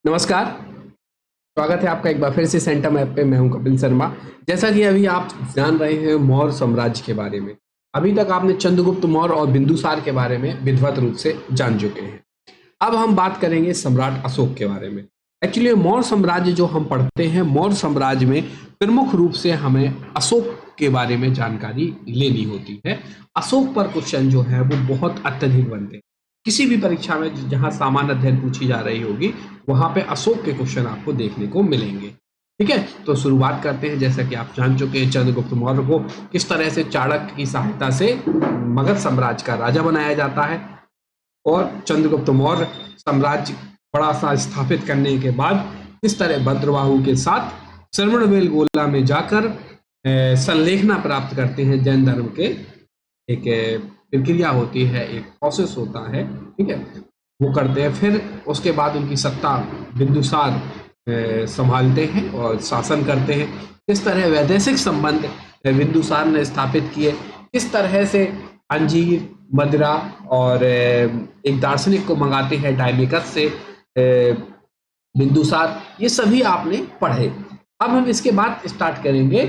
नमस्कार। स्वागत है आपका एक बार फिर से सेंटम ऐप पे। मैं हूं कपिल शर्मा। जैसा कि अभी आप जान रहे हैं मौर्य साम्राज्य के बारे में, अभी तक आपने चंद्रगुप्त मौर्य और बिंदुसार के बारे में विधिवत रूप से जान चुके हैं। अब हम बात करेंगे सम्राट अशोक के बारे में। एक्चुअली मौर्य साम्राज्य जो हम पढ़ते हैं, मौर्य साम्राज्य में प्रमुख रूप से हमें अशोक के बारे में जानकारी लेनी होती है। अशोक पर क्वेश्चन जो है वो बहुत अत्यधिक बनते हैं। किसी भी परीक्षा में जहां सामान्य अध्ययन पूछी जा रही होगी, वहां पे अशोक के क्वेश्चन आपको देखने को मिलेंगे। ठीक है, तो शुरुआत करते हैं। जैसा कि आप जान चुके हैं, चंद्रगुप्त मौर्य को किस तरह से चाणक्य की सहायता से मगध साम्राज्य का राजा बनाया जाता है, और चंद्रगुप्त मौर्य साम्राज्य बड़ा सा स्थापित करने के बाद किस तरह भद्रबाहु के साथ श्रवणबेलगोला में जाकर संलेखना प्राप्त करते हैं। जैन धर्म के एक प्रक्रिया होती है, एक प्रोसेस होता है, ठीक है, वो करते हैं। फिर उसके बाद उनकी सत्ता बिंदुसार संभालते हैं और शासन करते हैं। किस तरह वैदेशिक संबंध बिंदुसार ने स्थापित किए, किस तरह से अंजीर, मदिरा और एक दार्शनिक को मंगाते हैं डायमिकस से बिंदुसार, ये सभी आपने पढ़े। अब हम इसके बाद स्टार्ट करेंगे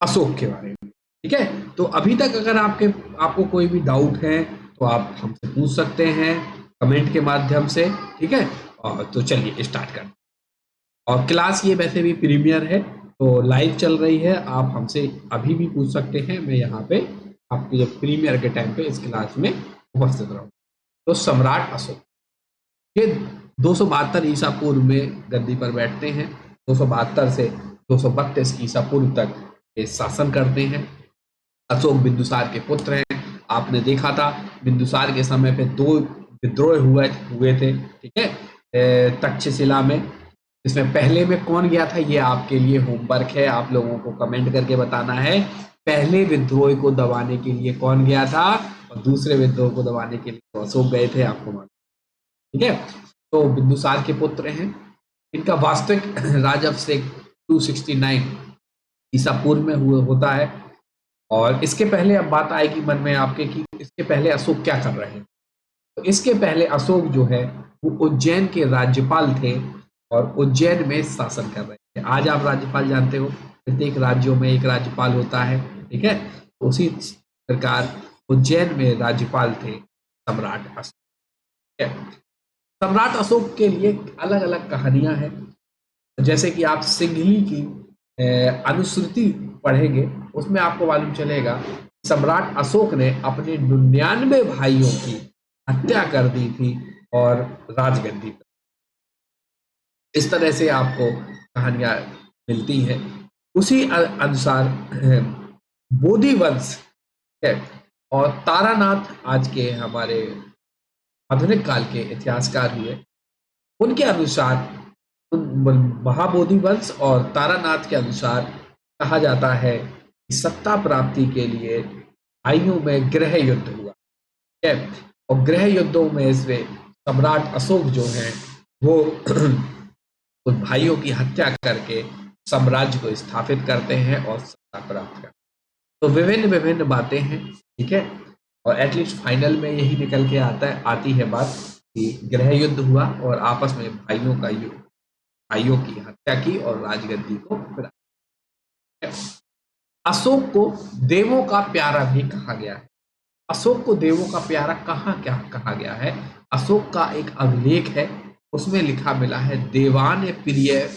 अशोक के बारे में। ठीक है, तो अभी तक अगर आपको कोई भी डाउट है तो आप हमसे पूछ सकते हैं कमेंट के माध्यम से। ठीक है, और तो चलिए स्टार्ट करते हैं। और क्लास ये वैसे भी प्रीमियर है, तो लाइव चल रही है, आप हमसे अभी भी पूछ सकते हैं। मैं यहाँ पे आपके जब प्रीमियर के टाइम पे इस क्लास में उपस्थित रहूँ। तो सम्राट अशोक ये 272 ईसा पूर्व में गद्दी पर बैठते हैं। 272 से 232 ईसा पूर्व तक ये शासन करते हैं। अशोक बिंदुसार के पुत्र हैं। आपने देखा था बिंदुसार के समय पे 2 विद्रोह हुए थे, ठीक है, तक्षशिला में। इसमें पहले में कौन गया था, ये आपके लिए होमवर्क है, आप लोगों को कमेंट करके बताना है। पहले विद्रोह को दबाने के लिए कौन गया था, और दूसरे विद्रोह को दबाने के लिए तो अशोक गए थे, आपको मालूम। ठीक है, तो बिंदुसार के पुत्र हैं। इनका वास्तविक राजअभिषेक 269 ईसा पूर्व में होता है। और इसके पहले अब बात आएगी मन में आपके कि इसके पहले अशोक क्या कर रहे हैं। तो इसके पहले अशोक जो है वो उज्जैन के राज्यपाल थे, और उज्जैन में शासन कर रहे थे। आज आप राज्यपाल जानते हो, प्रत्येक राज्यों में एक राज्यपाल होता है, ठीक है, तो उसी प्रकार उज्जैन में राज्यपाल थे सम्राट अशोक। ठीक है? सम्राट अशोक के लिए अलग अलग कहानियां हैं। जैसे कि आप सिंघली की अनुश्रुति पढ़ेंगे, उसमें आपको मालूम चलेगा सम्राट अशोक ने अपने 99 भाइयों की हत्या कर दी थी और राजगद्दी पर। इस तरह से आपको कहानियां मिलती हैं। उसी अनुसार बोधि वंश है, और तारानाथ आज के हमारे आधुनिक काल के इतिहासकार हुए, उनके अनुसार महाबोधि वंश और तारानाथ के अनुसार कहा जाता है कि सत्ता प्राप्ति के लिए भाइयों में गृह युद्ध हुआ। ठीक है, और गृह युद्धों में इसमें सम्राट अशोक जो हैं वो उन भाइयों की हत्या करके साम्राज्य को स्थापित करते हैं और सत्ता प्राप्त करते हैं। तो विभिन्न विभिन्न बातें हैं, ठीक है, और एटलीस्ट फाइनल में यही निकल के आती है बात कि गृह युद्ध हुआ और आपस में भाइयों की हत्या की और राजगद्दी को फिरा। अशोक को देवों का प्यारा भी कहा गया है। अशोक को देवों का प्यारा कहाँ क्या कहा गया है, अशोक का एक अभिलेख है, उसमें लिखा मिला है देवान प्रिय,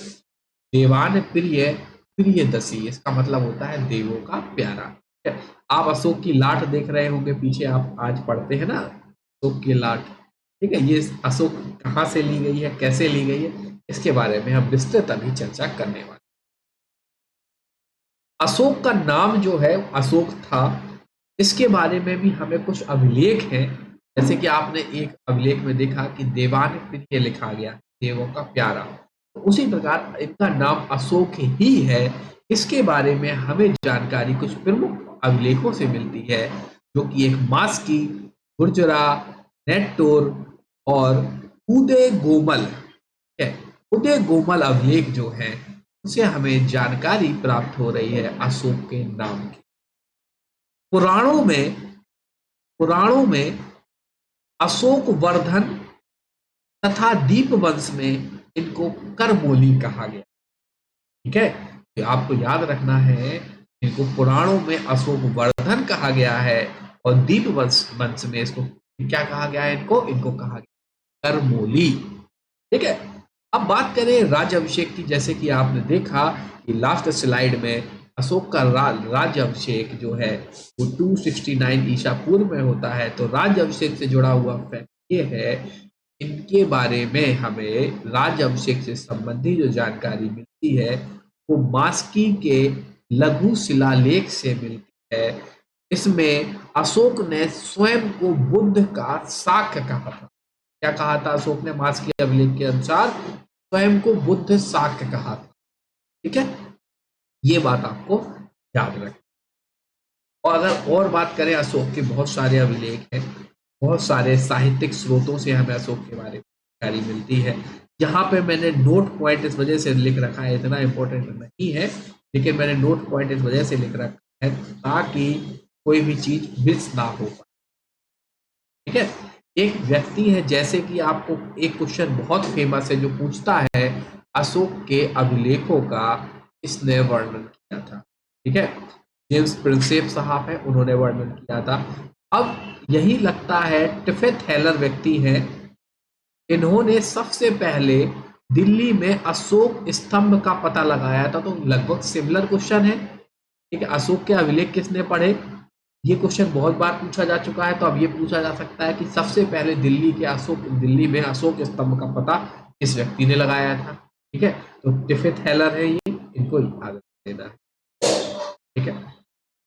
देवान प्रिय प्रियदसी। इसका मतलब होता है देवों का प्यारा। आप अशोक की लाट देख रहे होंगे पीछे, आप आज पढ़ते हैं ना अशोक की लाट, ठीक है, ये अशोक कहाँ से ली गई है, कैसे ली गई है, इसके बारे में हम विस्तृत अभी चर्चा करने वाले। अशोक का नाम जो है अशोक था, इसके बारे में भी हमें कुछ अभिलेख हैं। जैसे कि आपने एक अभिलेख में देखा कि देवान प्रिय लिखा गया, देवों का प्यारा, तो उसी प्रकार इनका नाम अशोक ही है। इसके बारे में हमें जानकारी कुछ प्रमुख अभिलेखों से मिलती है, जो कि एक मास्की, गुर्जरा, नेट्टोर और उदय गोमल है। उदय गोमल अभिलेख जो है उसे हमें जानकारी प्राप्त हो रही है अशोक के नाम की। पुराणों में अशोक वर्धन तथा दीप वंश में इनको करमोली कहा गया। ठीक है, तो आपको याद रखना है, इनको पुराणों में अशोक वर्धन कहा गया है और दीप वंश में इसको क्या कहा गया है, इनको कहा गया करमोली। ठीक है, अब बात करें राज्याभिषेक की। जैसे कि आपने देखा कि लास्ट स्लाइड में अशोक का राज्याभिषेक जो है वो 269 ईसा पूर्व में होता है। तो राज्याभिषेक से जुड़ा हुआ फैक्ट ये है, इनके बारे में हमें राज्याभिषेक से संबंधित जो जानकारी मिलती है वो मास्की के लघु शिलालेख से मिलती है। इसमें अशोक ने स्वयं को बुद्ध का शाक्य कहा था। क्या कहा था अशोक ने मास्की अभिलेख के अनुसार? स्वयं को बुद्ध शाक्य कहा था। ठीक है, ये बात आपको याद रखें। और अगर और बात करें, अशोक के बहुत सारे अभिलेख हैं, बहुत सारे साहित्यिक स्रोतों से हमें अशोक के बारे में जानकारी मिलती है। यहाँ पे मैंने नोट पॉइंट इस वजह से लिख रखा है, इतना इंपॉर्टेंट नहीं है, लेकिन मैंने नोट पॉइंट इस वजह से लिख रखा है ताकि कोई भी चीज मिस ना हो पाए। ठीक है, एक व्यक्ति है, जैसे कि आपको एक क्वेश्चन बहुत फेमस है जो पूछता है अशोक के अभिलेखों का किसने वर्णन किया था। ठीक है, जेम्स प्रिंसेप साहब है, उन्होंने वर्णन किया था। अब यही लगता है टिफेथ हेलर व्यक्ति है, इन्होंने सबसे पहले दिल्ली में अशोक स्तंभ का पता लगाया था। तो लगभग सिमिलर क्वेश्चन है। ठीक है, अशोक के अभिलेख किसने पढ़े, ये क्वेश्चन बहुत बार पूछा जा चुका है। तो अब ये पूछा जा सकता है कि सबसे पहले दिल्ली में अशोक स्तंभ का पता किस व्यक्ति ने लगाया था। ठीक है, तो टिफेथ हेलर है ये, इनको याद देना है। ठीक है,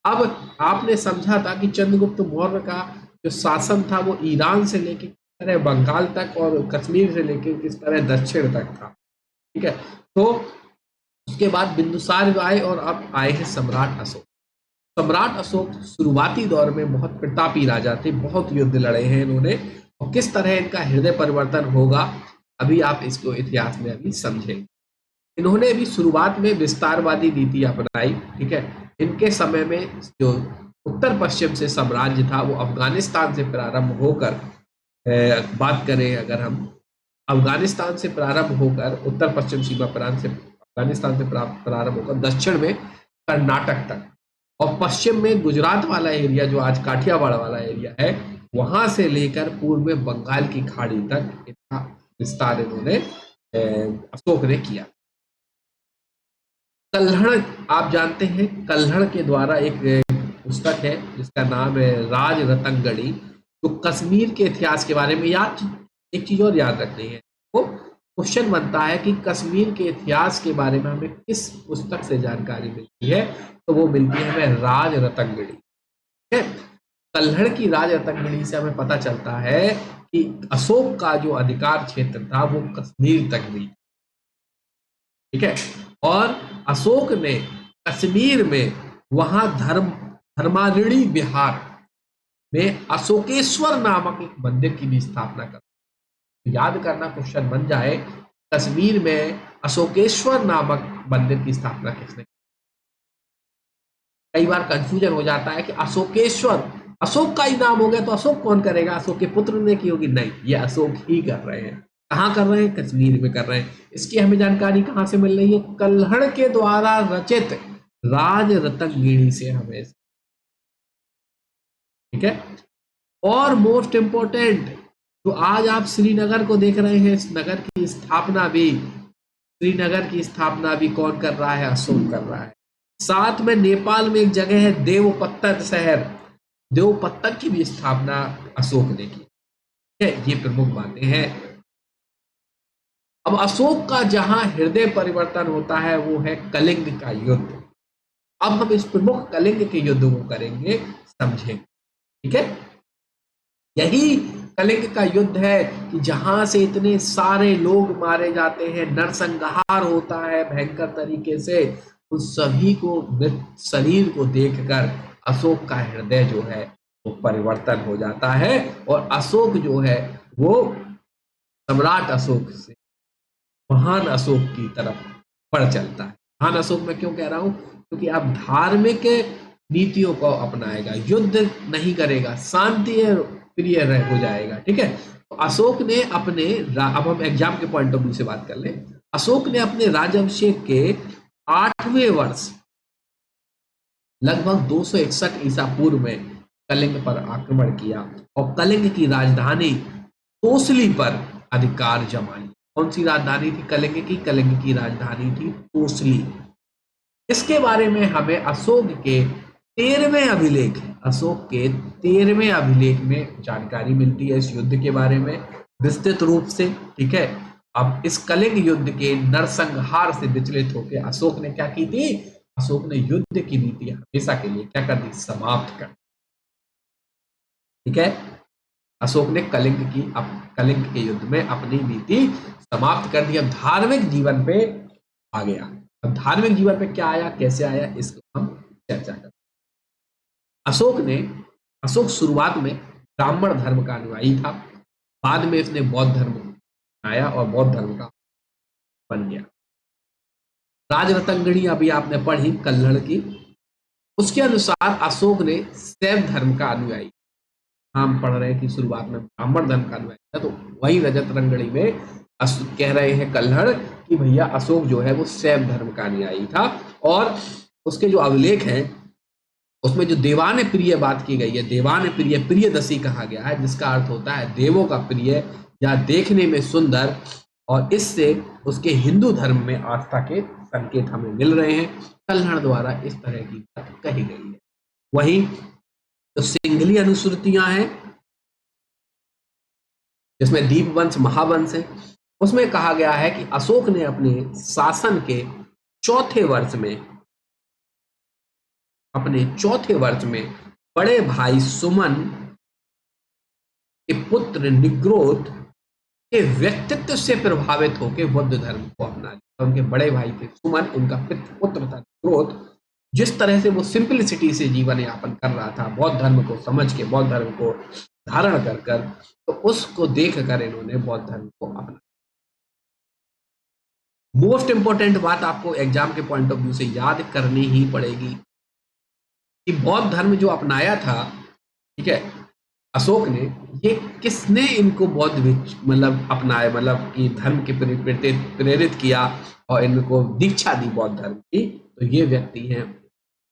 अब आपने समझा था कि चंद्रगुप्त मौर्य का जो शासन था वो ईरान से लेकर किस तरह बंगाल तक और कश्मीर से लेकर किस तरह दक्षिण तक था। ठीक है, तो उसके बाद बिंदुसार आए और अब आए हैं सम्राट अशोक। सम्राट अशोक शुरुआती दौर में बहुत प्रतापी राजा थे, बहुत युद्ध लड़े हैं इन्होंने, और किस तरह इनका हृदय परिवर्तन होगा अभी आप इसको इतिहास में अभी समझेंगे। इन्होंने भी शुरुआत में विस्तारवादी नीति अपनाई। ठीक है, इनके समय में जो उत्तर पश्चिम से साम्राज्य था वो अफगानिस्तान से प्रारंभ होकर, बात करें अगर हम अफगानिस्तान से प्रारंभ होकर उत्तर पश्चिम सीमा प्रांत से अफगानिस्तान से प्रारंभ होकर दक्षिण में कर्नाटक तक और पश्चिम में गुजरात वाला एरिया जो आज काठियावाड़ वाला एरिया है वहां से लेकर पूर्व में बंगाल की खाड़ी तक इतना विस्तार इन्होंने अशोक ने किया। कल्हड़ आप जानते हैं, कल्हड़ के द्वारा एक पुस्तक है जिसका नाम है राज रतंगड़ी, जो कश्मीर के इतिहास के बारे में एक चीज और याद रखनी है। वो क्वेश्चन बनता है कि कश्मीर के इतिहास के बारे में हमें किस पुस्तक से जानकारी मिलती है, तो वो मिलती है हमें राज रतंगड़ी। ठीक है, कल्हड़ की राज रतंगड़ी से हमें पता चलता है कि अशोक का जो अधिकार क्षेत्र था वो कश्मीर तक भी। ठीक है, और अशोक ने कश्मीर में वहां धर्मारिणी बिहार में अशोकेश्वर नामक एक मंदिर की भी स्थापना कर। याद करना, क्वेश्चन बन जाए, कश्मीर में अशोकेश्वर नामक मंदिर की स्थापना किसने? कई बार कंफ्यूजन हो जाता है कि अशोकेश्वर, अशोक का ही नाम हो गया तो अशोक कौन करेगा, अशोक के पुत्र ने की होगी? नहीं, ये अशोक ही कर रहे हैं। कहाँ कर रहे हैं? कश्मीर में कर रहे हैं। इसकी हमें जानकारी कहाँ से मिल रही है? कल्हड़ के द्वारा रचित राज रतंगिणी से हमें। ठीक है, और मोस्ट इंपोर्टेंट, तो आज आप श्रीनगर को देख रहे हैं, इस नगर की स्थापना भी, श्रीनगर की स्थापना भी कौन कर रहा है? अशोक कर रहा है। साथ में नेपाल में एक जगह है देवपत्तन शहर, देवपत्तन की भी स्थापना अशोक ने की है। ये प्रमुख बातें हैं। अब अशोक का जहां हृदय परिवर्तन होता है वो है कलिंग का युद्ध। अब हम इस प्रमुख कलिंग के युद्ध को करेंगे, समझेंगे। ठीक है, यही कलिंग का युद्ध है कि जहां से इतने सारे लोग मारे जाते हैं, नरसंहार होता है भयंकर तरीके से। उन सभी को मृत शरीर को देखकर अशोक का हृदय जो है वो परिवर्तन हो जाता है और अशोक जो है वो सम्राट अशोक से महान अशोक की तरफ बढ़ चलता है। महान अशोक में क्यों कह रहा हूं? क्योंकि अब धार्मिक नीतियों को अपनाएगा, युद्ध नहीं करेगा, शांति प्रिय हो जाएगा। ठीक है, तो अशोक ने अपने अब हम एग्जाम के पॉइंट ऑफ व्यू से बात कर लें। अशोक ने अपने राजाभिषेक के 8वें वर्ष लगभग 261 ईसा पूर्व में कलिंग पर आक्रमण किया और कलिंग की राजधानी तोसली पर अधिकार जमा लिया। कौन सी राजधानी थी कलिंग की? कलिंग की राजधानी थी तोसली। इसके बारे में हमें अशोक के 13वें अभिलेख, अशोक के 13वें अभिलेख में जानकारी मिलती है इस युद्ध के बारे में विस्तृत रूप से। ठीक है, अब इस कलिंग युद्ध के नरसंहार से विचलित होकर अशोक ने क्या की थी? अशोक ने युद्ध की नीति हमेशा के लिए क्या कर दी? समाप्त कर। ठीक है, अशोक ने कलिंग के युद्ध में अपनी नीति समाप्त कर दी। अब धार्मिक जीवन पे आ गया। अब धार्मिक जीवन पे क्या आया, कैसे आया, इसको हम चर्चा करें। अशोक शुरुआत में ब्राह्मण धर्म का अनुयायी था, बाद में इसने बौद्ध धर्म आया और बौद्ध धर्म का बन गया। राजरतंगणी अभी आपने पढ़ी कल्हड़ की, उसके अनुसार अशोक ने शैव धर्म का अनुयायी, हम पढ़ रहे हैं कि शुरुआत में ब्राह्मण धर्म का अनुयायी था, तो वही रजत रंगड़ी में कह रहे हैं कल्हड़ कि भैया अशोक जो है वो शैव धर्म का अनुयायी था। और उसके जो अभिलेख हैं उसमें जो देवान प्रिय बात की गई है, देवान प्रिय प्रियदसी कहा गया है, जिसका अर्थ होता है देवों का प्रिय या देखने में सुंदर, और इससे उसके हिंदू धर्म में आस्था के संकेत हमें मिल रहे हैं। कल्हड़ द्वारा इस तरह की बात कही गई है। वहीं जो सिंघली अनुश्रुतियां हैं जिसमें दीपवंश महावंश है, उसमें कहा गया है कि अशोक ने अपने शासन के चौथे वर्ष में बड़े भाई सुमन के पुत्र निग्रोध के व्यक्तित्व से प्रभावित होकर बौद्ध धर्म को अपना लिया। उनके बड़े भाई थे सुमन, उनका पुत्र था निग्रोध। जिस तरह से वो सिंपलिसिटी से जीवन यापन कर रहा था, बौद्ध धर्म को समझ के, बौद्ध धर्म को धारण कर तो उसको देखकर इन्होंने बौद्ध धर्म को अपना। मोस्ट इंपोर्टेंट बात आपको एग्जाम के पॉइंट ऑफ व्यू से याद करनी ही पड़ेगी कि बौद्ध धर्म जो अपनाया था, ठीक है, अशोक ने, ये किसने इनको बौद्ध मतलब अपनाए, मतलब कि धर्म के प्रेरित किया और इनको दीक्षा दी बौद्ध धर्म की? तो ये व्यक्ति हैं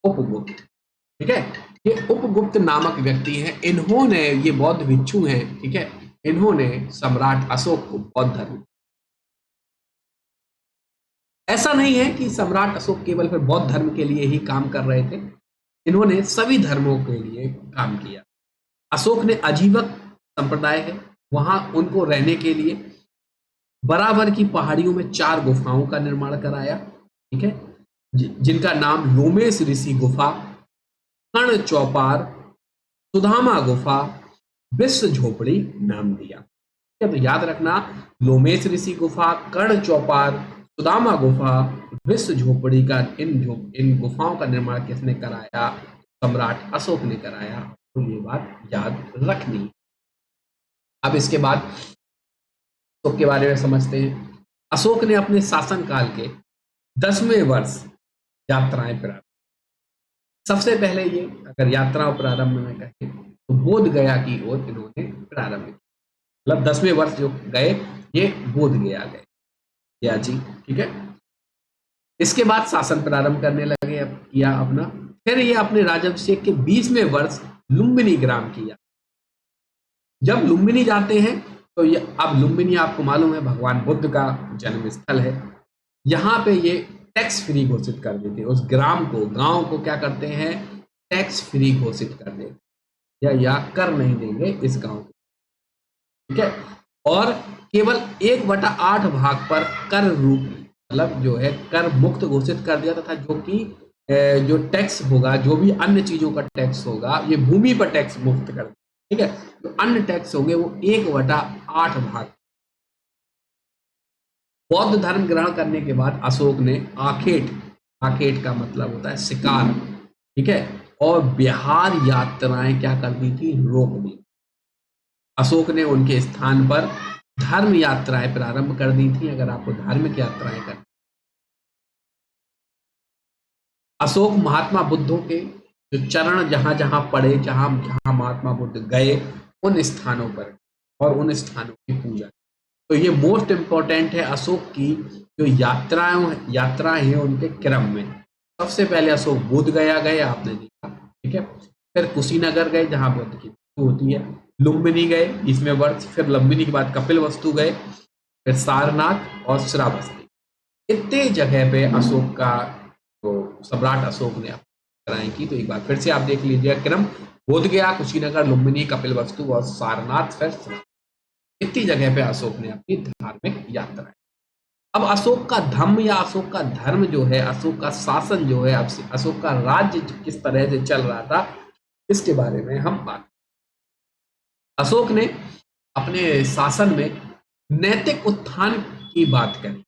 उपगुप्त। ठीक है, ये उपगुप्त नामक व्यक्ति हैं। इन्होंने, ये बौद्ध भिक्षु हैं, ठीक है, इन्होंने सम्राट अशोक को बौद्ध धर्म, ऐसा नहीं है कि सम्राट अशोक केवल फिर बौद्ध धर्म के लिए ही काम कर रहे थे, इन्होंने सभी धर्मों के लिए काम किया। अशोक ने आजीवक संप्रदाय है, वहां उनको रहने के लिए बराबर की पहाड़ियों में 4 गुफाओं का निर्माण कराया। ठीक है, जिनका नाम लोमेश ऋषि गुफा, कर्ण चौपार, सुदामा गुफा, विश्व झोपड़ी नाम दिया। तो याद रखना, लोमेश ऋषि गुफा, कर्ण चौपार, सुदामा गुफा, विश्व झोपड़ी का इन गुफाओं का निर्माण किसने कराया? सम्राट अशोक ने कराया। तो ये बात याद रखनी। अब इसके बाद अशोक के बारे में समझते हैं। अशोक ने अपने शासनकाल के 10वें वर्ष यात्राएं प्रारंभ। सबसे पहले ये अगर यात्राओं प्रारंभ में कहें तो बोध गया की ओर इन्होंने प्रारंभ किया, मतलब 10वें वर्ष जो गए ये बोध गया गए या जी। ठीक है, इसके बाद शासन प्रारंभ करने लगे किया अपना। फिर ये अपने राजाभिषेक के 20वें वर्ष लुम्बिनी ग्राम किया। जब लुम्बिनी जाते हैं तो ये, अब लुम्बिनी आपको मालूम है भगवान बुद्ध का जन्म स्थल है, यहाँ पे ये टैक्स फ्री घोषित कर देते, उस ग्राम को, गांव को क्या करते हैं? टैक्स फ्री घोषित कर देते, या कर नहीं देंगे इस गांव को। ठीक है, और केवल 1/8 भाग पर कर रूप, मतलब जो है कर मुक्त घोषित कर दिया तथा जो कि जो टैक्स होगा, जो भी अन्य चीजों का टैक्स होगा, ये भूमि पर टैक्स मुक्त कर दिया। ठीक है, जो अन्य टैक्स होंगे वो 1/8 भाग। बौद्ध धर्म ग्रहण करने के बाद अशोक ने आखेट का मतलब होता है शिकार, ठीक है, और बिहार यात्राएं क्या कर दी थी? रोक दी। अशोक ने उनके स्थान पर धर्म यात्राएं प्रारंभ कर दी थी। अगर आपको धार्मिक यात्राएं करनी, अशोक महात्मा बुद्धों के जो चरण जहां जहां पड़े, जहां जहां महात्मा बुद्ध गए, उन स्थानों पर और उन स्थानों की पूजा। तो ये मोस्ट इम्पोर्टेंट है अशोक की जो यात्राएं हैं उनके क्रम में। सबसे पहले अशोक बोध गया गए, आपने देखा, ठीक है। फिर कुशीनगर गए जहां बुद्ध की मृत्यु होती है, लुम्बिनी गए 20वें वर्ष, फिर लुम्बिनी के बाद कपिलवस्तु गए, फिर सारनाथ और श्रावस्ती। इतने जगह पे अशोक का तो सम्राट अशोक ने यात्राएं की। तो एक बार फिर से आप देख लीजिए क्रम, बोध गया, कुशीनगर, लुम्बिनी, कपिलवस्तु और सारनाथ, फिर श्रावस्ती। इतनी जगह पे अशोक ने अपनी धार्मिक यात्राएं। अब अशोक का धम्म या अशोक का धर्म जो है, अशोक का शासन जो है, अशोक का राज्य किस तरह से चल रहा था, इसके बारे में हम बात। अशोक ने अपने शासन में नैतिक उत्थान की बात करी,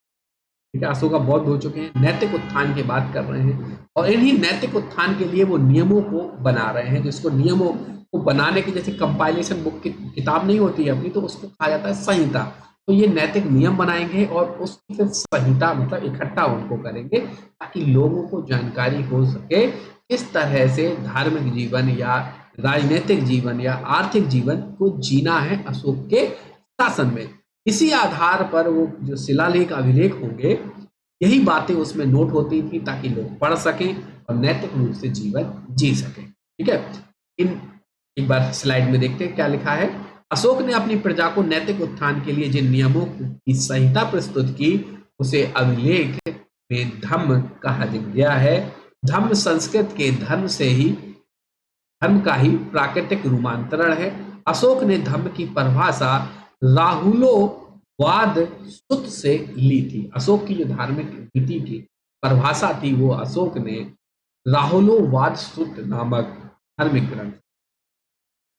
ठीक है। अशोक बौद्ध हो चुके हैं, नैतिक उत्थान की बात कर रहे हैं और इन्हीं नैतिक उत्थान के लिए वो नियमों को बना रहे हैं। जिसको नियमों को बनाने की जैसे कंपाइलेशन बुक की किताब नहीं होती है अपनी, तो उसको कहा जाता है संहिता। तो ये नैतिक नियम बनाएंगे और उसकी फिर संहिता मतलब इकट्ठा उनको करेंगे ताकि लोगों को जानकारी हो सके किस तरह से धार्मिक जीवन या राजनीतिक जीवन या आर्थिक जीवन को जीना है अशोक के शासन में। इसी आधार पर वो जो शिलालेख अभिलेख होंगे, यही बातें उसमें नोट होती थी ताकि लोग पढ़ सकें और नैतिक रूप से जीवन जी सकें, ठीक है। इन एक बार स्लाइड में देखते हैं क्या लिखा है। अशोक ने अपनी प्रजा को नैतिक उत्थान के लिए जिन नियमों की संहिता प्रस्तुत की उसे अभिलेख में धम्म कहा गया है। धम्म संस्कृत के धर्म का ही प्राकृतिक रूपांतरण है। अशोक ने धम्म की परिभाषा राहुलोवाद सूत्र से ली थी। अशोक की जो धार्मिक नीति की परिभाषा थी वो अशोक ने राहुलोवाद सूत्र नामक धार्मिक ग्रंथ।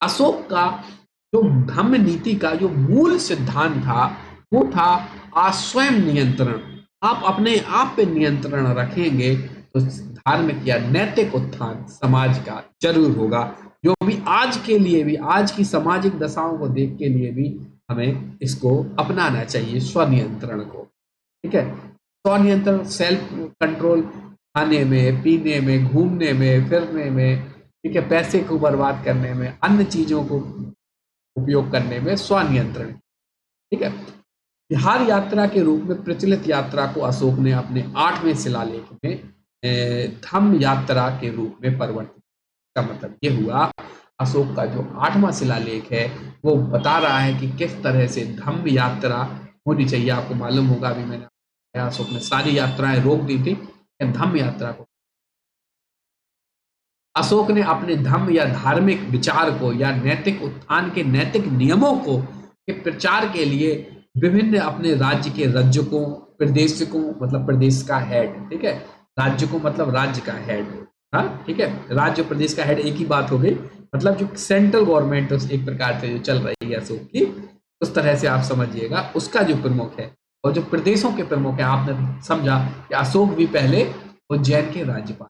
अशोक का जो धम्म नीति का जो मूल सिद्धांत था वो था स्वयं नियंत्रण। आप अपने आप पे नियंत्रण रखेंगे तो धार्मिक या नैतिक उत्थान समाज का जरूर होगा। जो भी आज के लिए भी, आज की सामाजिक दशाओं को देख के लिए भी हमें इसको अपनाना चाहिए, स्वनियंत्रण को, ठीक है। स्वनियंत्रण, सेल्फ कंट्रोल, खाने में, पीने में, घूमने में, फिरने में, ठीक है, पैसे को बर्बाद करने में, अन्य चीजों को उपयोग करने में स्वनियंत्रण, ठीक है। बिहार यात्रा के रूप में प्रचलित यात्रा को अशोक ने अपने 8वें शिलालेख में धम्म यात्रा के रूप में परिवर्तित। का मतलब ये हुआ अशोक का जो 8वां शिलालेख है वो बता रहा है कि किस तरह से धम्म यात्रा होनी चाहिए। आपको मालूम होगा, अभी मैंने अशोक ने सारी यात्राएं रोक दी थी, धम्म यात्रा को अशोक ने अपने धम्म या धार्मिक विचार को या नैतिक उत्थान के नैतिक नियमों को के प्रचार के लिए विभिन्न अपने राज्य के रज्जुकों, प्रदेशकों मतलब प्रदेश का हेड, ठीक है, राज्य को मतलब राज्य का हेड, हाँ ठीक है, राज्य प्रदेश का हेड एक ही बात हो गई। मतलब जो सेंट्रल गवर्नमेंट एक प्रकार से जो चल रही है अशोक की, उस तरह से आप समझिएगा, उसका जो प्रमुख है और जो प्रदेशों के प्रमुख है, आपने समझा कि अशोक भी पहले उज्जैन के राज्यपाल,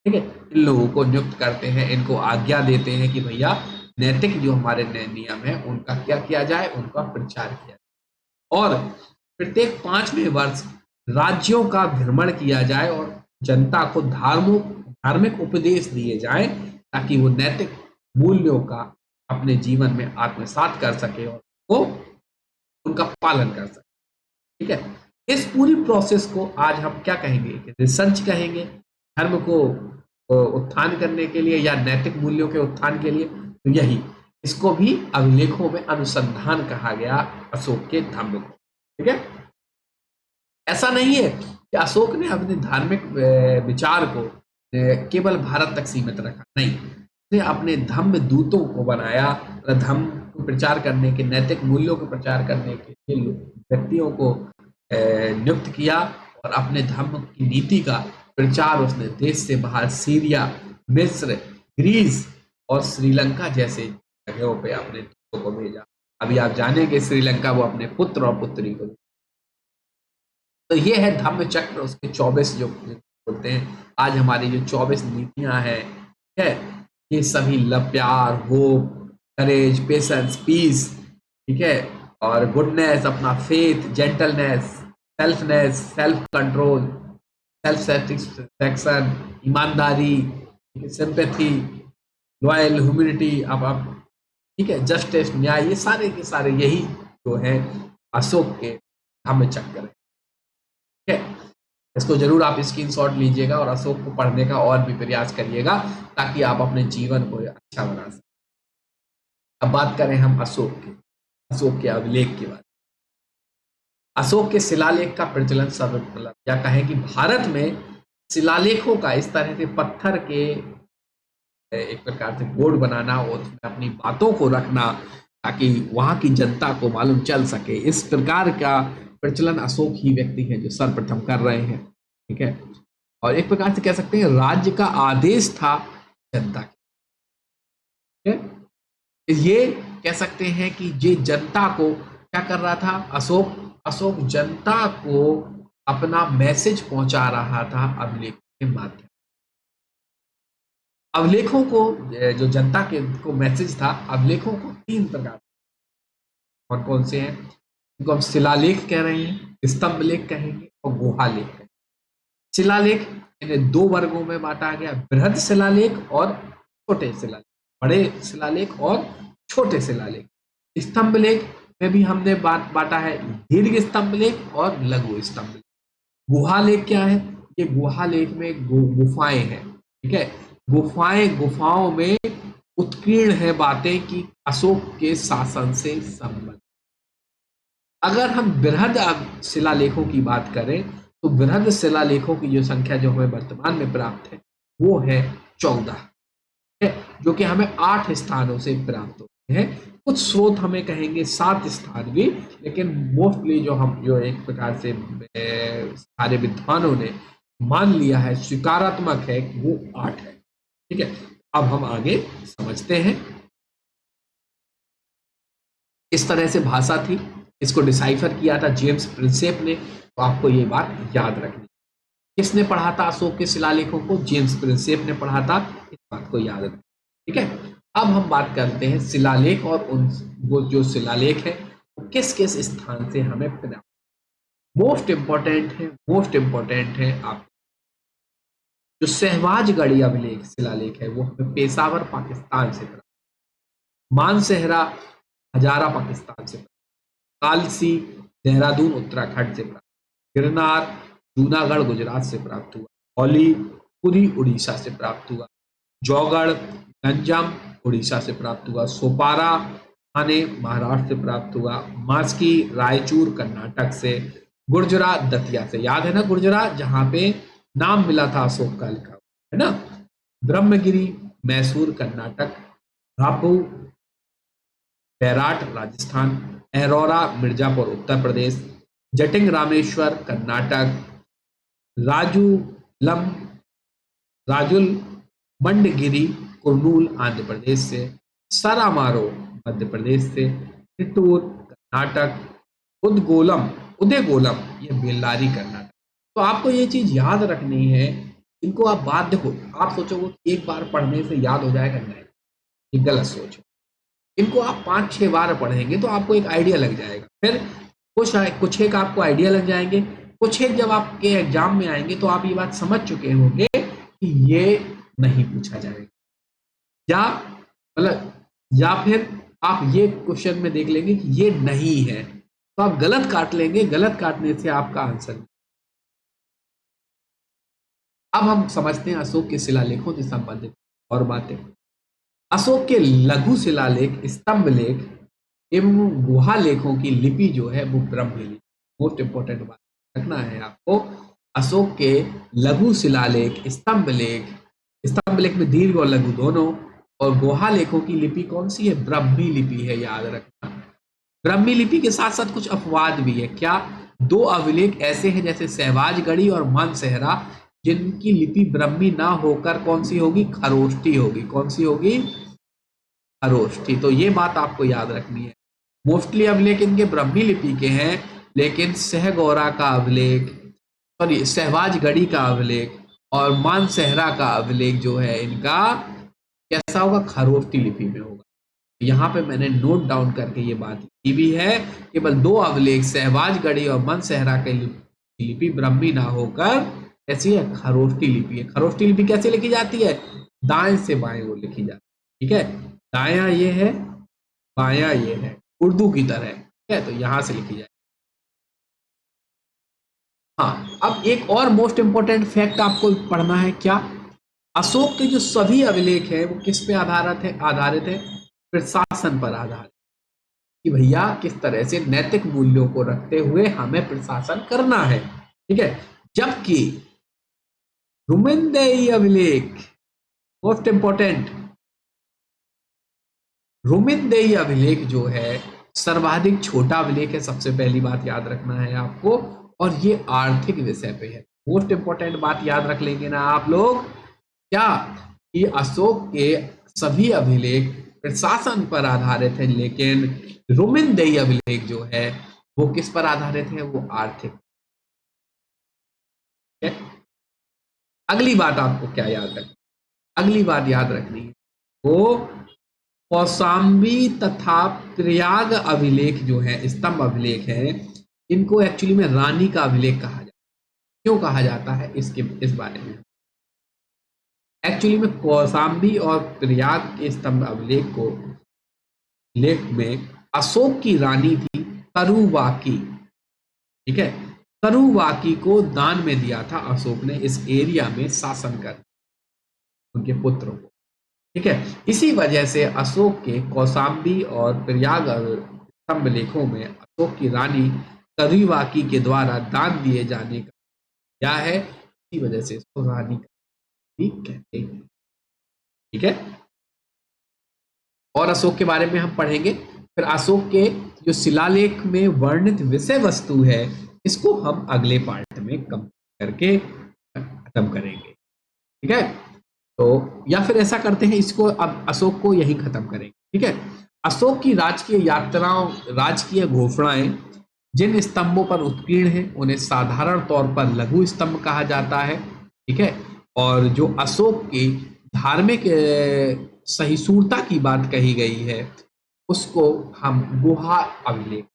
ठीक है, इन लोगों को नियुक्त करते हैं, इनको आज्ञा देते हैं कि भैया नैतिक जो हमारे नियम है उनका क्या किया जाए, उनका प्रचार किया जाए और प्रत्येक 5वें वर्ष राज्यों का भ्रमण किया जाए और जनता को धार्मिक उपदेश दिए जाए ताकि वो नैतिक मूल्यों का अपने जीवन में आत्मसात कर सके और वो उनका पालन कर सके, ठीक है। इस पूरी प्रोसेस को आज हम क्या कहेंगे, रिसर्च कहेंगे, धर्म को उत्थान करने के लिए या नैतिक मूल्यों के उत्थान के लिए। तो यही इसको भी अभिलेखों में अनुसंधान कहा गया अशोक के धम्म को, ठीक है। ऐसा नहीं है कि अशोक ने अपने धार्मिक विचार को केवल भारत तक सीमित रखा, नहीं, उसने अपने धम्म दूतों को बनाया, धम्म को प्रचार करने के, नैतिक मूल्यों को प्रचार करने के लिए व्यक्तियों को नियुक्त किया और अपने धर्म की नीति का प्रचार उसने देश से बाहर सीरिया, मिस्र, ग्रीस और श्रीलंका जैसे जगहों पे अपने दूतों को भेजा। अभी आप जानेंगे श्रीलंका वो अपने पुत्र और पुत्री को। तो ये है धम्म चक्र, उसके 24 जो बोलते हैं आज हमारी जो 24 नीतियां हैं, ठीक है, ये सभी लव, प्यार, होप, करेज, पेशेंस, पीस, ठीक है, और गुडनेस, अपना faith, gentleness, selfness, self control, self satisfaction, ईमानदारी, सिंपैथी, लॉयल, ह्यूमिलिटी। अब आप ठीक है, जस्टिस, न्याय, ये सारे के सारे यही जो है अशोक के धम्म चक्र है। ठीक है, इसको जरूर आप स्क्रीनशॉट लीजिएगा और अशोक को पढ़ने का और भी प्रयास करिएगा ताकि आप अपने जीवन को अच्छा बना सकें। अब बात करें हम अशोक के अभिलेख की बात। अशोक के शिलालेख का प्रचलन सर्वप्रथम, या कहें कि भारत में शिलालेखों का, इस तरह के पत्थर के एक प्रकार से बोर्ड बनाना और उसमें अपनी बातों को रखना ताकि वहां की जनता को मालूम चल सके, इस प्रकार का प्रचलन अशोक ही व्यक्ति हैं जो सर्वप्रथम कर रहे हैं। ठीक है, और एक प्रकार से कह सकते हैं राज्य का आदेश था जनता के। ठीक है, ये कह सकते हैं कि ये जनता को क्या कर रहा था, अशोक जनता को अपना मैसेज पहुंचा रहा था अभिलेख के माध्यम। अभिलेखों को, जो जनता के को मैसेज था, अभिलेखों को 3 प्रकार, कौन कौन से हैं, इनको हम शिलालेख कह रहे हैं, स्तंभ लेख कहेंगे और गुहा लेख कहेंगे। शिलालेख इन्हें 2 वर्गों में बांटा गया, बृहद शिलालेख और छोटे शिलालेख, बड़े शिलालेख और छोटे शिलालेख। स्तंभ लेख में भी हमने बांटा है दीर्घ स्तंभ लेख और लघु स्तंभ लेख। गुहा लेख क्या है, ये गुहा लेख में गुफाएं हैं। ठीक है, गुफाओं में उत्कीर्ण है बातें कि अशोक के शासन से संबंधित। अगर हम बृहद शिलालेखों की बात करें तो बृहद शिलालेखों की जो संख्या जो हमें वर्तमान में प्राप्त है वो है 14, जो कि हमें 8 स्थानों से प्राप्त होते हैं। कुछ स्रोत हमें कहेंगे 7 स्थान भी, लेकिन मोस्टली जो एक प्रकार से सारे विद्वानों ने मान लिया है, स्वीकारात्मक है, वो 8 है। ठीक है, अब हम आगे समझते हैं। इस तरह से भाषा थी, इसको डिसाइफर किया था जेम्स प्रिंसेप ने, तो आपको ये बात याद रखनी। किसने पढ़ा था अशोक के शिलालेखों को, जेम्स प्रिंसेप ने पढ़ा था, इस बात को याद रखना। ठीक है, अब हम बात करते हैं शिलालेख और वो जो शिलालेख है वो किस किस स्थान से हमें प्राप्त। मोस्ट इंपॉर्टेंट है आप जो सहवाजगढ़ी अभिलेख शिलालेख है वो हमें पेशावर पाकिस्तान से प्राप्त, मानसेहरा हजारा पाकिस्तान से प्राप्त, कालसी देहरादून उत्तराखंड से प्राप्त, गिरनार जूनागढ़ गुजरात से प्राप्त हुआ, औली पुरी उड़ीसा से प्राप्त हुआ, जौगढ़ गंजम उड़ीसा से प्राप्त हुआ, सोपारा थाने महाराष्ट्र से प्राप्त हुआ, मास्की रायचूर कर्नाटक से, गुर्जरा दतिया से, याद है ना गुर्जरा, जहां पे नाम मिला था अशोक का, लिखा है ना, ब्रह्मगिरी मैसूर कर्नाटक, रापू बैराट राजस्थान, अहरौरा मिर्जापुर उत्तर प्रदेश, जटिंग रामेश्वर कर्नाटक, राजुल मंडगिरी कुर्नूल आंध्र प्रदेश से, सरामारो मध्य प्रदेश से, चित्तूर कर्नाटक, उदयगोलम ये बेल्लारी कर्नाटक। तो आपको ये चीज याद रखनी है, इनको आप बात देखो, आप सोचोगे एक बार पढ़ने से याद हो जाएगा, नहीं, ये गलत सोच है। इनको आप 5-6 बार पढ़ेंगे तो आपको एक आइडिया लग जाएगा, फिर कुछ एक आपको आइडिया लग जाएंगे, कुछ एक जब आपके एग्जाम में आएंगे तो आप ये बात समझ चुके होंगे कि ये नहीं पूछा जाएगा, या फिर आप ये क्वेश्चन में देख लेंगे कि ये नहीं है, तो आप गलत काट लेंगे, गलत काटने से आपका आंसर। अब हम समझते हैं अशोक के शिलालेखों से संबंधित और बातें। अशोक के लघु शिलालेख, स्तंभ लेख एवं गुहा लेखों की लिपि जो है वो ब्रह्मी लिपि। मोस्ट इंपोर्टेंट बात रखना है आपको, अशोक के लघु शिलालेख, स्तंभ लेख में दीर्घ और लघु दोनों, और गुहा लेखों की लिपि कौन सी है, ब्रह्मी लिपि है, याद रखना। ब्रह्मी लिपि के साथ साथ कुछ अपवाद भी है। क्या? 2 अभिलेख ऐसे हैं जैसे सहवाजगढ़ी और मानसेहरा, जिनकी लिपि ब्रह्मी ना होकर कौन सी होगी, खरोष्टी होगी। कौन सी होगी? खरोष्टी। तो ये बात आपको याद रखनी है। मोस्टली अभिलेख इनके ब्रह्मी लिपि के हैं, लेकिन सहगौरा का अभिलेख, सॉरी सहवाजगढ़ी का अभिलेख और मानसेहरा का अभिलेख जो है इनका कैसा होगा, खरोष्टी लिपि में होगा। यहाँ पे मैंने नोट डाउन करके ये बात की भी है, केवल 2 अभिलेख सहवाजगढ़ी और मानसेहरा के लिपि ब्रह्मी ना होकर कैसी है, खरोष्टी लिपि है। खरोष्टी लिपि कैसे लिखी जाती है, दाएं से बाएं ओर लिखी जाती है। ठीक है, दायां ये है बायां ये है, उर्दू की तरह, ठीक है, तो यहां से लिखी जाए। हाँ, अब एक और मोस्ट इंपोर्टेंट फैक्ट आपको पढ़ना है, क्या? अशोक के जो सभी अभिलेख हैं वो किस पे आधारित है? प्रशासन पर आधारित, कि भैया किस तरह से नैतिक मूल्यों को रखते हुए हमें प्रशासन करना है, ठीक है। जबकि रुमिनदेई अभिलेख, मोस्ट इंपोर्टेंट, रुमिनदेई अभिलेख जो है सर्वाधिक छोटा अभिलेख है, सबसे पहली बात याद रखना है आपको, और ये आर्थिक विषय पे है। मोस्ट इंपोर्टेंट बात याद रख लेंगे ना आप लोग, क्या? कि अशोक के सभी अभिलेख प्रशासन पर आधारित है, लेकिन रुमिनदेई अभिलेख जो है वो किस पर आधारित है? वो आर्थिक है। अगली बात आपको क्या याद रखनी? अगली बात याद रखनी है वो कौशाम्बी तथा प्रयाग अभिलेख जो है, स्तंभ अभिलेख है, इनको एक्चुअली में रानी का अभिलेख कहा जाता है। क्यों कहा जाता है इसके इस बारे में? एक्चुअली में कौशाम्बी और प्रयाग के स्तंभ अभिलेख को लेख में अशोक की रानी थी तरुवाकी, ठीक है, तरुवाकी को दान में दिया था अशोक ने इस एरिया में शासन कर उनके पुत्रों को, ठीक है। इसी वजह से अशोक के कौशाम्बी और प्रयाग स्तंभ लेखों में अशोक की रानी तरुवाकी के द्वारा दान दिए जाने का क्या है, इसी वजह से इसको रानी का भी कहते हैं, ठीक है। और अशोक के बारे में हम पढ़ेंगे, फिर अशोक के जो शिलालेख में वर्णित विषय वस्तु है इसको हम अगले पार्ट में कम करके खत्म करेंगे, ठीक है। तो या फिर ऐसा करते हैं, इसको अब अशोक को यही खत्म करेंगे, ठीक है। अशोक की राजकीय यात्राओं, राजकीय घोषणाएं जिन स्तंभों पर उत्कीर्ण है उन्हें साधारण तौर पर लघु स्तंभ कहा जाता है, ठीक है। और जो अशोक की धार्मिक सहिष्णुता की बात कही गई है उसको हम गुहा अभिलेख,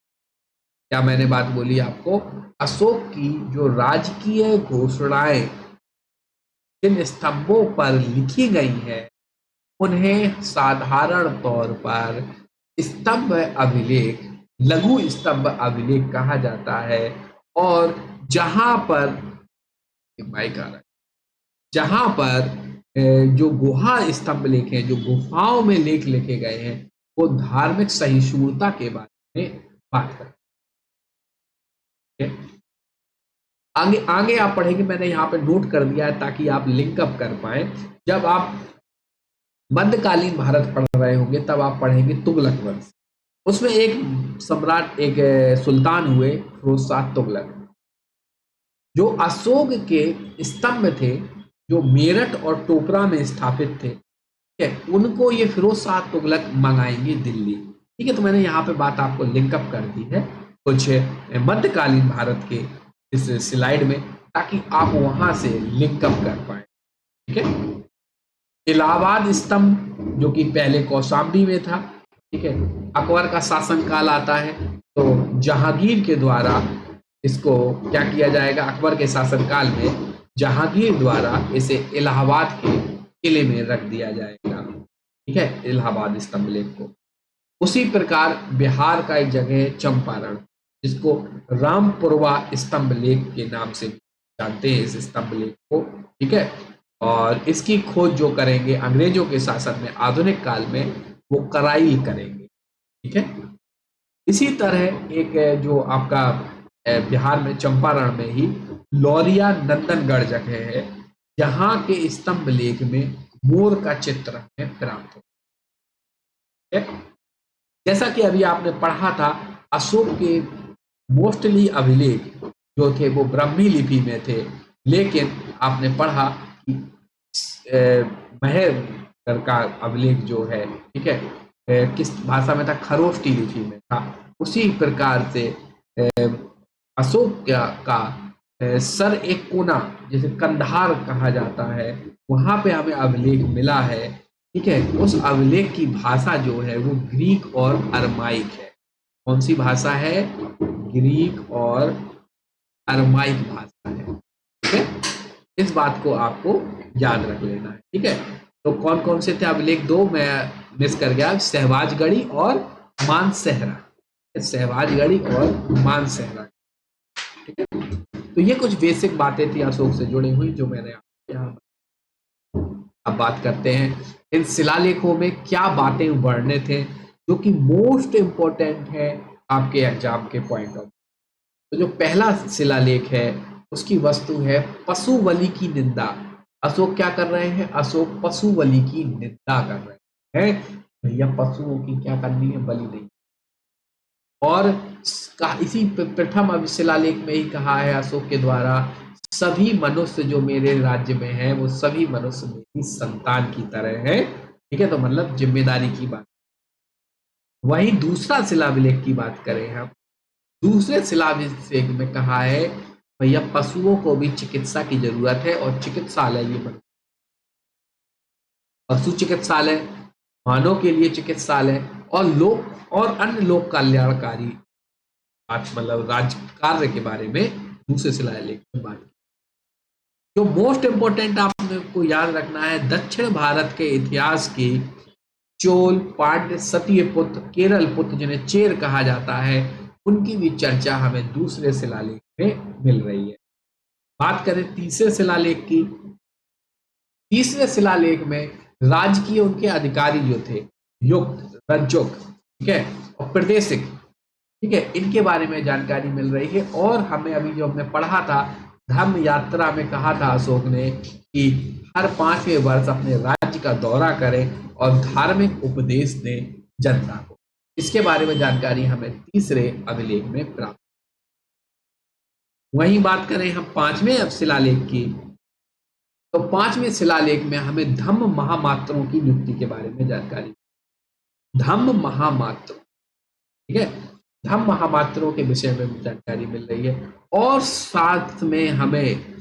क्या मैंने बात बोली आपको? अशोक की जो राजकीय घोषणाएं जिन स्तंभों पर लिखी गई है उन्हें साधारण तौर पर स्तंभ अभिलेख, लघु स्तंभ अभिलेख कहा जाता है। और जहां पर माइक आ रहा है, जहां पर जो गुहा स्तंभ लेख हैं, जो गुफाओं में लेख लिखे गए हैं, वो धार्मिक सहिष्णुता के बारे में बात करते हैं। आगे आगे आप पढ़ेंगे, मैंने यहाँ पे नोट कर दिया है ताकि आप लिंकअप कर पाए। जब आप मध्यकालीन भारत पढ़ रहे होंगे तब आप पढ़ेंगे तुगलक वंश, उसमें एक सम्राट, एक सुल्तान हुए फिरोज शाह तुगलक, जो अशोक के स्तंभ थे जो मेरठ और टोकरा में स्थापित थे, ठीक है, उनको ये फिरोज शाह तुगलक मंगाएंगे दिल्ली, ठीक है। तो मैंने यहाँ पे बात आपको लिंकअप कर दी है कुछ मध्यकालीन भारत के इस स्लाइड में, ताकि आप वहां से लिंकअप कर पाए, ठीक है। इलाहाबाद स्तंभ जो कि पहले कौशाम्बी में था, ठीक है, अकबर का शासनकाल आता है तो जहांगीर के द्वारा इसको क्या किया जाएगा, अकबर के शासनकाल में जहांगीर द्वारा इसे इलाहाबाद के किले में रख दिया जाएगा, ठीक है, इलाहाबाद स्तंभ लेख को। उसी प्रकार बिहार का एक जगह है चंपारण, जिसको रामपुरवा स्तंभ लेख के नाम से जानते हैं इस स्तंभ लेख को, ठीक है। और इसकी खोज जो करेंगे अंग्रेजों के शासन में आधुनिक काल में, वो कराइल करेंगे, ठीक है। इसी तरह एक जो आपका बिहार में चंपारण में ही लौरिया नंदनगढ़ जगह है, जहां के स्तंभ लेख में मोर का चित्र हमें प्राप्त हो, ठीक है। जैसा कि अभी आपने पढ़ा था, अशोक के मोस्टली अभिलेख जो थे वो ब्राह्मी लिपि में थे, लेकिन आपने पढ़ा कि महेर का अभिलेख जो है, ठीक है, किस भाषा में था? खरोष्टी लिपि में था। उसी प्रकार से अशोक का सर एक कोना, जिसे कंधार कहा जाता है, वहां पे हमें अभिलेख मिला है, ठीक है। उस अभिलेख की भाषा जो है वो ग्रीक और अरमाइक है। कौन सी भाषा है? ग्रीक और अरमाइक भाषा है, ठीक है। इस बात को आपको याद रख लेना है, ठीक है। तो कौन कौन से थे अभिलेख? दो मैं मिस कर गया, सहवाजगढ़ी और मानसेहरा, सहवाजगढ़ी और मानसेहरा। ठीक है, तो ये कुछ बेसिक बातें थी अशोक से जुड़ी हुई जो मैंने यहाँ। अब बात करते हैं इन शिलालेखों में क्या बातें वर्णित हैं जो कि मोस्ट इंपॉर्टेंट है आपके एग्जाम के पॉइंट ऑफ। तो जो पहला शिलालेख है उसकी वस्तु है पशु बलि की निंदा। अशोक क्या कर रहे हैं? अशोक पशु बलि की निंदा कर रहे हैं। भैया पशुओं की क्या करनी है? बलि नहीं। और इसी प्रथम शिलालेख में ही कहा है अशोक के द्वारा, सभी मनुष्य जो मेरे राज्य में है वो सभी मनुष्य मेरी संतान की तरह है। ठीक है, तो मतलब जिम्मेदारी की बात। वहीं दूसरा शिलालेख की बात करें हम, दूसरे शिलालेख में कहा है भैया पशुओं को भी चिकित्सा की जरूरत है और चिकित्सालय ये बन, पशु चिकित्सालय, मानव के लिए चिकित्सालय और लोक और अन्य लोक कल्याणकारी मतलब राज्य कार्य के बारे में दूसरे शिलालेख में बात की। जो मोस्ट इंपोर्टेंट आपने को याद रखना है, दक्षिण भारत के इतिहास की चोल, पांड्य, सत्यपुत्र, केरल पुत्र जिन्हें चेर कहा जाता है, उनकी भी चर्चा हमें दूसरे शिलालेख में मिल रही है। बात करें तीसरे शिलालेख की, तीसरे शिलालेख में राजकीय उनके अधिकारी जो थे, युक्त, रज्जुक, ठीक है, और प्रदेशिक, ठीक है, इनके बारे में जानकारी मिल रही है। और हमें अभी जो हमने पढ़ा था धर्म यात्रा में कहा था अशोक ने कि हर 5वें वर्ष अपने राज्य का दौरा करें और धार्मिक उपदेश दें जनता को। इसके बारे में जानकारी हमें तीसरे अभिलेख में प्राप्त। वहीं बात करें हम 5वें शिलालेख की, तो 5वें शिलालेख में हमें धम्म महामात्रों की नियुक्ति के बारे में जानकारी। धम्म महामात्र, ठीक है, धम्म महामात्रों के विषय में जानकारी मिल रही है। और साथ में हमें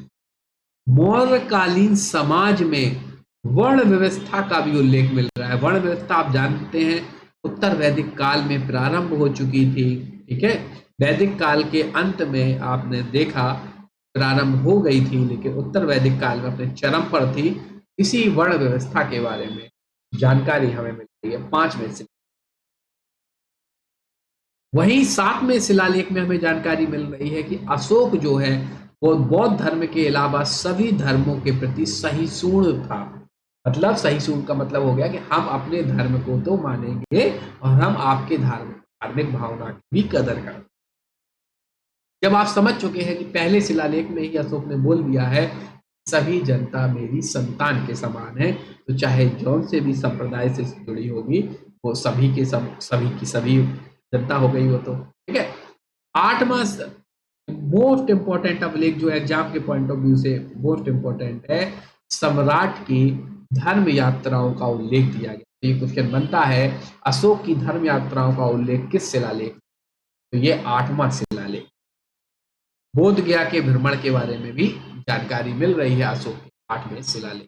मौर्यकालीन समाज में वर्ण व्यवस्था का भी उल्लेख मिल रहा है। वर्ण व्यवस्था आप जानते हैं उत्तर वैदिक काल में प्रारंभ हो चुकी थी। ठीक है, वैदिक काल के अंत में आपने देखा प्रारंभ हो गई थी, लेकिन उत्तर वैदिक काल में अपने चरम पर थी। इसी वर्ण व्यवस्था के बारे में जानकारी हमें मिल रही है 5वें से। वहीं 7वें शिलालेख में हमें जानकारी मिल रही है कि अशोक जो है वो बौद्ध धर्म के अलावा सभी धर्मों के प्रति सहिष्णु था। मतलब सहिष्णु का मतलब हो गया कि हम अपने धर्म को तो मानेंगे और हम आपके धार्मिक भावना की भी कदर करें। जब आप समझ चुके हैं कि पहले शिलालेख में ही अशोक ने बोल दिया है सभी जनता मेरी संतान के समान है, तो चाहे जौन से भी संप्रदाय से जुड़ी होगी वो सभी के सभी की सभी जनता हो गई हो। तो ठीक है, 8वां मोस्ट इंपॉर्टेंट अभिलेख जो एग्जाम के पॉइंट ऑफ व्यू से मोस्ट इंपॉर्टेंट है, सम्राट की धर्म यात्राओं का उल्लेख दिया गया। तो ये क्वेश्चन बनता है अशोक की धर्म यात्राओं का उल्लेख किस शिलालेख? तो ये 8वां शिलालेख। बोध गया के भ्रमण के बारे में भी जानकारी मिल रही है अशोक के 8वें शिलालेख।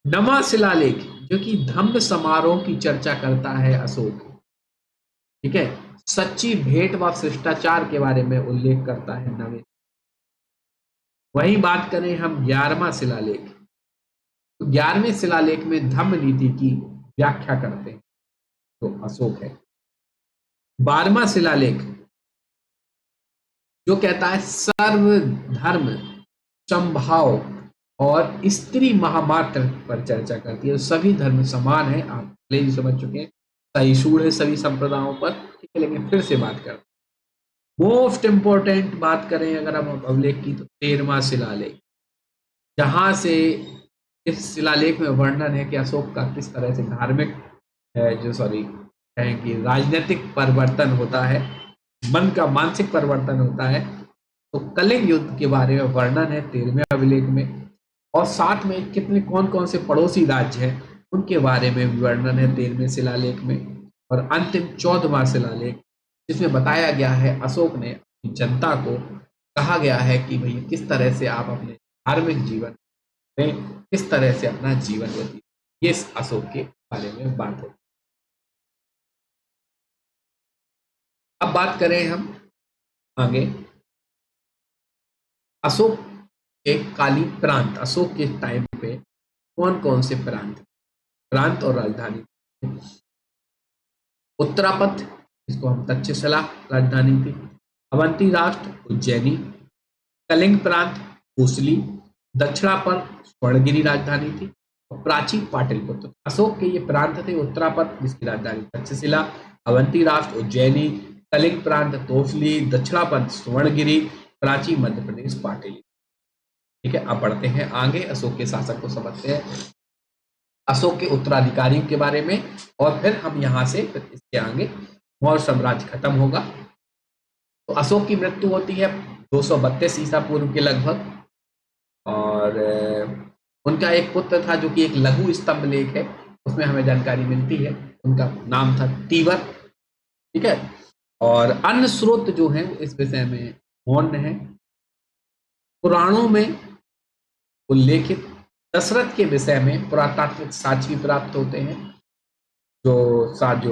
9वां शिलालेख जो कि धम्म समारोह की चर्चा करता है अशोक, ठीक है, सच्ची भेंट व शिष्टाचार के बारे में उल्लेख करता है 9वें। वहीं बात करें हम 11वां शिलालेख, तो 11वें शिलालेख में धम्म नीति की व्याख्या करते हैं तो अशोक है। 12वां शिलालेख जो कहता है सर्वधर्म समभाव और स्त्री महामात्र पर चर्चा करती है। सभी धर्म समान है, आप पहले ही समझ चुके हैं, सहिष्णु है सभी संप्रदायों पर। ठीक है, लेकिन फिर से बात करते हैं मोस्ट इंपॉर्टेंट बात करें अगर हम अभिलेख की, तो 13वां शिलालेख, जहां से इस शिलालेख में वर्णन है कि अशोक का किस तरह से धार्मिक जो सॉरी कहें कि राजनीतिक परिवर्तन होता है, मन का मानसिक परिवर्तन होता है। तो कलिंग युद्ध के बारे में वर्णन है 13वें अभिलेख में। और साथ में कितने कौन कौन से पड़ोसी राज्य हैं उनके बारे में भी वर्णन है 13वें शिलालेख में। और अंतिम 14वां शिलालेख जिसमें बताया गया है अशोक ने अपनी जनता को कहा गया है कि भैया किस तरह से आप अपने धार्मिक जीवन में किस तरह से अपना जीवन व्यतीत, ये अशोक के बारे में बात है। अब बात करें हम आगे अशोक के कालीन प्रांत, अशोक के टाइम पे कौन कौन से प्रांत और राजधानी। उत्तरापथ, इसको हम तक्षशिला राजधानी थी। अवंती राष्ट्र उज्जैनी, कलिंग प्रांत कोसली, दक्षिणापथ स्वर्णगिरी राजधानी थी, और प्राची पाटलिपुत्र। अशोक के ये प्रांत थे, उत्तरापथ जिसकी राजधानी तक्षशिला, अवंती राष्ट्र उज्जैनी, कलिंग प्रांत तोसली, दक्षिणापथ स्वर्णगिरी, प्राची मध्य प्रदेश पाटलिपुत्र। ठीक है, अब बढ़ते हैं आगे, अशोक के शासक को समझते हैं, अशोक के उत्तराधिकारियों के बारे में, और फिर हम यहाँ से फिर इसके आगे मौर्य साम्राज्य खत्म होगा। तो अशोक की मृत्यु होती है 232 ईसा पूर्व के लगभग, और उनका एक पुत्र था जो कि एक लघु स्तंभ लेख है, उसमें हमें जानकारी मिलती है, उनका नाम था तीवर। ठीक है, और अन्य स्रोत जो हैं इस विषय में मौन है। पुराणों में उल्लेखित दशरथ के विषय में पुरातात्विक साक्ष्य भी प्राप्त होते हैं, जो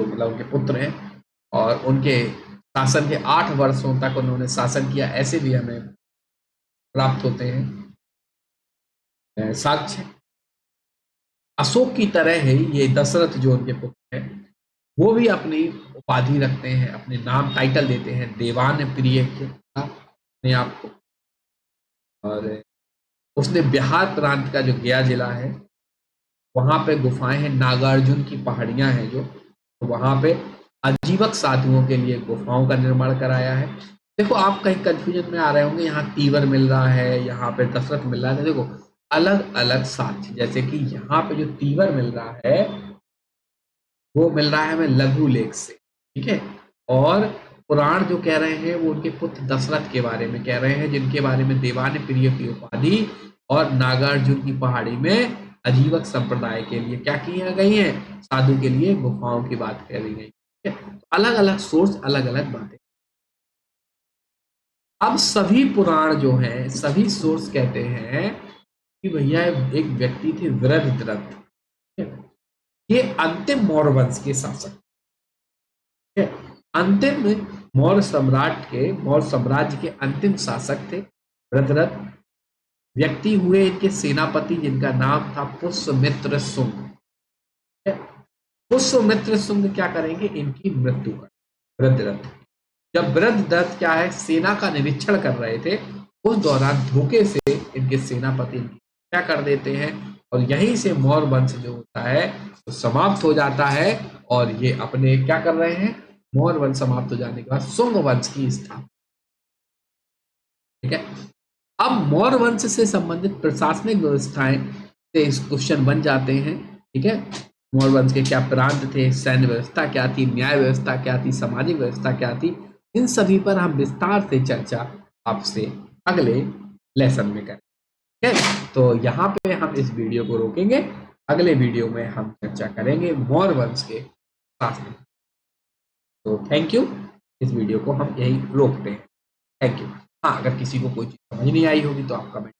मतलब उनके पुत्र हैं, और उनके शासन के 8 वर्षों तक उन्होंने शासन किया, ऐसे भी हमें प्राप्त होते हैं साक्ष्य। अशोक की तरह ही ये दशरथ जो उनके पुत्र हैं, वो भी अपनी उपाधि रखते हैं, अपने नाम टाइटल देते हैं देवान प्रिय के अपने आप को। और उसने बिहार प्रांत का जो गया जिला है, वहां पे गुफाएं हैं, नागार्जुन की पहाड़ियां हैं जो, तो वहां पे आजीवक साधुओं के लिए गुफाओं का निर्माण कराया है। देखो, आप कहीं कंफ्यूजन में आ रहे होंगे, यहाँ तीवर मिल रहा है, यहाँ पे दशरथ मिल रहा है। देखो, अलग अलग साक्ष्य, जैसे कि यहाँ पे जो तीवर मिल रहा है वो मिल रहा है हमें लघु लेख से। ठीक है, और पुराण जो कह रहे हैं वो उनके पुत्र दशरथ के बारे में कह रहे हैं, जिनके बारे में देवान प्रिय की उपाधि और नागार्जुन की पहाड़ी में आजीवक संप्रदाय के लिए क्या किया गई है, साधु के लिए गुफाओं की बात करी गई है। अलग अलग सोर्स, अलग अलग बातें। अब सभी पुराण जो हैं, सभी सोर्स कहते हैं कि भैया एक व्यक्ति थे वृद्धरथ, ये अंतिम मौर्य वंश के शासक, अंतिम मौर्य साम्राज्य के अंतिम शासक थे वृद्धरथ। व्यक्ति हुए इनके सेनापति, जिनका नाम था पुष्यमित्र शुंग। पुष्यमित्र शुंग क्या करेंगे, इनकी मृत्यु कर वृद्धरथ। जब वृद्धरथ क्या है, सेना का निरीक्षण कर रहे थे, उस दौरान धोखे से इनके सेनापति क्या कर देते हैं, और यहीं से मौर्य वंश जो होता है तो समाप्त हो जाता है। और ये अपने क्या कर रहे हैं, मौर्य वंश समाप्त हो जाने के बाद शुंग वंश की स्थापना। ठीक है, अब मौर्य वंश से संबंधित प्रशासनिक व्यवस्थाएं से इस क्वेश्चन बन जाते हैं। ठीक है, मौर्य वंश के क्या प्रांत थे, सैन्य व्यवस्था क्या थी, न्याय व्यवस्था क्या थी, सामाजिक व्यवस्था क्या थी, इन सभी पर हम विस्तार से चर्चा आपसे अगले लेसन में करें। ठीक है, तो यहाँ पे हम इस वीडियो को रोकेंगे, अगले वीडियो में हम चर्चा करेंगे मौर्य वंश के शासन। तो थैंक यू, इस वीडियो को हम यही रोकते हैं। Thank you. हाँ, अगर किसी को कोई चीज समझ नहीं आई होगी तो आप कमेंट